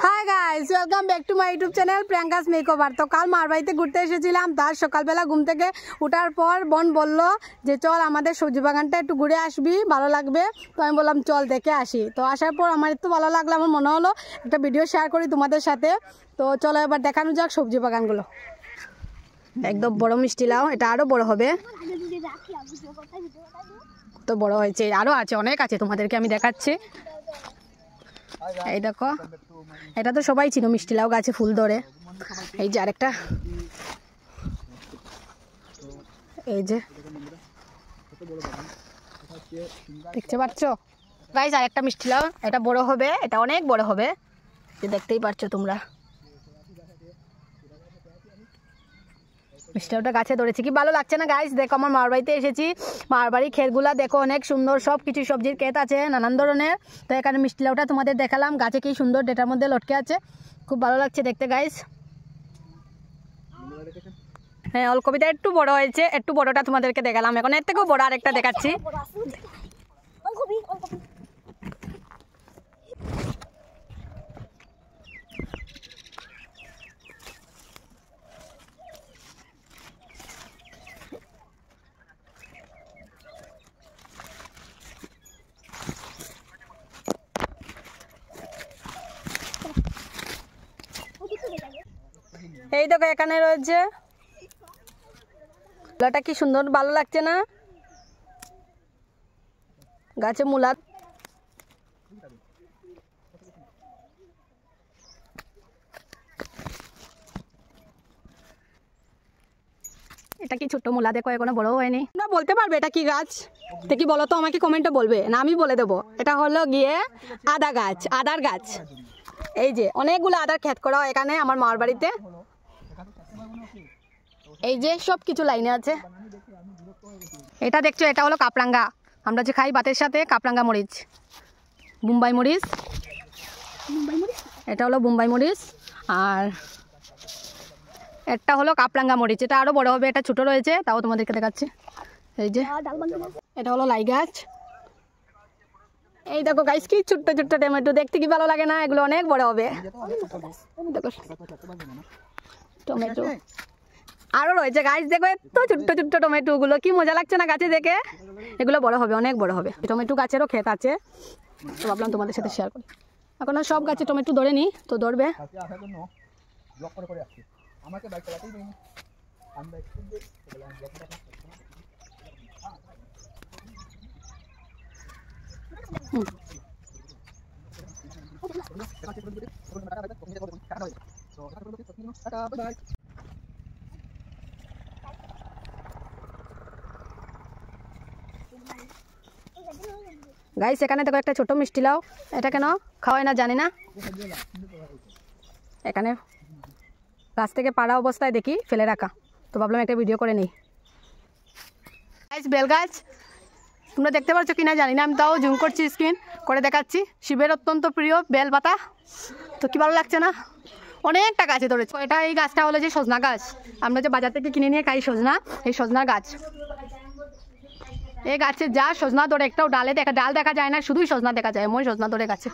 Hi guys, welcome back to my YouTube channel Priyanka's makeover. তো কাল মার বাড়িতে ঘুরতে এসেছিলাম। তার সকালবেলা ঘুম থেকে ওঠার পর বোন বলল যে চল আমাদের সবজি বাগানটা একটু ঘুরে আসবি, ভালো লাগবে। তো আমি বললাম চল দেখে আসি। তো আসার পর আমার একটু ভালো লাগলো, আমার মনে হলো একটা ভিডিও শেয়ার করি তোমাদের সাথে। তো চলো এবার দেখানো যাক সবজি বাগানগুলো। একদম বড় মিষ্টি লাউ, এটা আরও বড় হবে। কত বড় হয়েছে, আরও আছে, অনেক আছে, তোমাদেরকে আমি দেখাচ্ছি। এই দেখো, এটা তো সবাই চিনো, মিষ্টি লাউ গাছে ফুল ধরে। এই যে আরেকটা, এই যে দেখতে পাচ্ছ গাইস, আরেকটা মিষ্টি লাউ, এটা বড় হবে, এটা অনেক বড় হবে, যে দেখতেই পাচ্ছ তোমরা। মিষ্টি লাউটা গাছে ধরেছে, কি ভালো লাগছে না গাইস। দেখো আমার মার বাড়িতে এসেছি, মার বাড়ির ক্ষেতগুলা দেখো, অনেক সুন্দর, সব কিছু সবজির ক্ষেত আছে নানান ধরনের। তো এখানে মিষ্টি লাউটা তোমাদের দেখালাম, গাছে কি সুন্দর ডেটার মধ্যে লটকে আছে, খুব ভালো লাগছে দেখতে গাইস। হ্যাঁ, ওলকপিটা একটু বড় হয়েছে, একটু বড়টা তোমাদেরকে দেখালাম। এখন এর থেকেও বড় আরেকটা দেখাচ্ছি। এই দেখো এখানে রয়েছে, মূলাটা কি সুন্দর, ভালো লাগছে না গাছে মূলা। এটা কি ছোট্ট মূলা, দেখো এখনো বড় হয়নি। তোমরা বলতে পারবে এটা কি গাছ? দেখি বলো তো, আমাকে কমেন্টে বলবে, না আমি বলে দেবো। এটা হলো গিয়ে আদা গাছ, আদার গাছ। এই যে অনেকগুলো আদার ক্ষেত করা এখানে আমার মার বাড়িতে। এই যে সব কিছু লাইনে আছে। এটা দেখছো, এটা হলো কাপরাঙ্গা, আমরা যে খাই ভাতের সাথে, কাপরাঙ্গা মরিচ, বোম্বাই মরিচ। এটা হলো বোম্বাই মরিচ, আর একটা হলো কাপরাঙ্গা মরিচ। এটা আরও বড় হবে, এটা ছোটো রয়েছে, তাও তোমাদেরকে দেখাচ্ছি। এই যে এটা হলো লাই গাছ। এই দেখো গাইস, কি ছোট্ট ছোট্ট টমেটো, দেখতে কি ভালো লাগে না? এগুলো অনেক বড় হবে। দেখো টমেটো আরও রয়েছে গাছ, দেখো এত ছোট্ট ছোট্ট টমেটো গুলো, কি মজা লাগছে না গাছে দেখে? এগুলো বড় হবে, অনেক বড় হবে। টমেটো গাছেরও ক্ষেত আছে, তো ভাবলাম তোমাদের সাথে শেয়ার করি। এখন আর সব গাছে টমেটো ধরেনি, তো ধরবে। গাইস এখানে দেখো একটা ছোট মিষ্টি লাউ, এটা কেন খাওয়াই না জানি না। এখানে গাছ থেকে পাড়া অবস্থায় দেখি ফেলে রাখা, তো ভাবলাম একটা ভিডিও করে নেই। গাইস বেল গাছ, তোমরা দেখতে পাচ্ছ কিনা জানি না, আমি তাও জুম করছি, স্ক্রিন করে দেখাচ্ছি। শিবের অত্যন্ত প্রিয় বেল পাতা, তো কি ভালো লাগছে না? অনেকটা গাছে ধরেছে। এটা এই গাছটা হলো যে সজনা গাছ, আমরা যে বাজার থেকে কিনে নিয়ে খাই সজনা, এই সজনার গাছ। এই গাছে যা সজনা ধরে, একটাও ডাল দেখা যায় না, শুধুই সজনা দেখা যায়, মই সজনা ধরে গাছে।